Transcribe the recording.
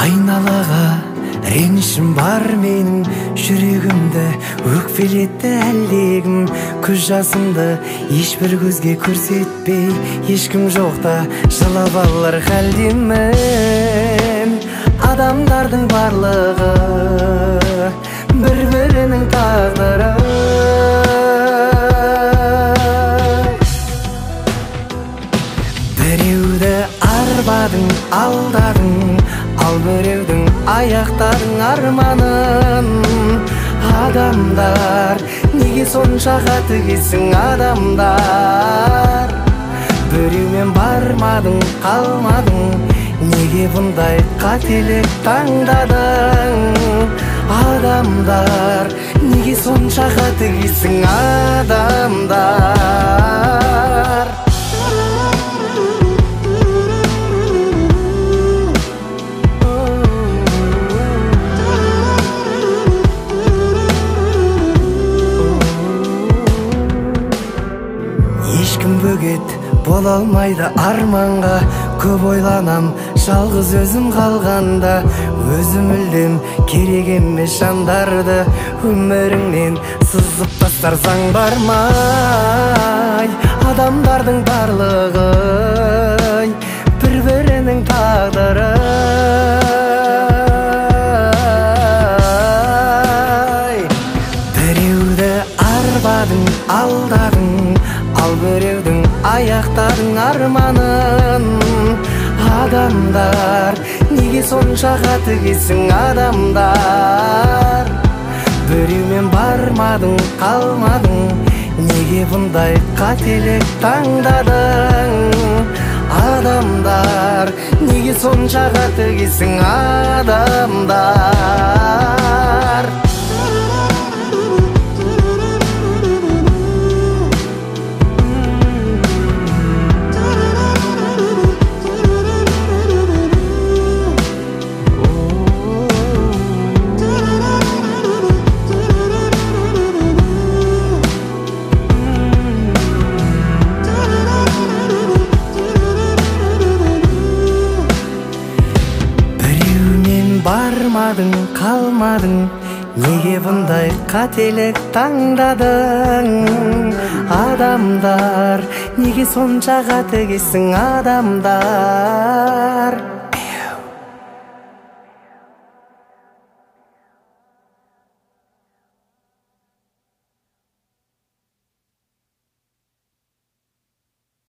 Айналаға ренішім бар менің, жүрегімді өкпелетті әлдегім. Көз жасымды ешбір көзге көрсетпей, ешкім жоқта жылап алар халдемін. Адамдардың барлығы бір-бірінің тағдыры. Біреуді арбадың, алдадың, ал біреудің аяқтадың арманын. Адамдар, неге сонша қатыгезсің адамдар? Біреумен бармадың, қалмадың, неге бұндай қателік таңдадың? Адамдар, неге сонша қатыгезсің адамдар? Ешкім бөгет бола алмайды арманға, көп ойланам жалғыз өзім қалғанда. Өзім мүлдем керек емес жандарды өміріңнен сызып тастар заң бармай. Адамдардың барлығы бір-бірінің тағдыры. Біреуді арбадың, алдадың, ал біреудің аяқтадың арманын. Адамдар, неге сонша қатыгезсің адамдар? Біреумен бармадың, қалмадың, неге бұндай қателік таңдадың? Адамдар, неге сонша қатыгезсің адамдар? Бармадың, қалмадың, неге бұндай қателік таңдадың? Адамдар, неге сонша қатыгезсің адамдар?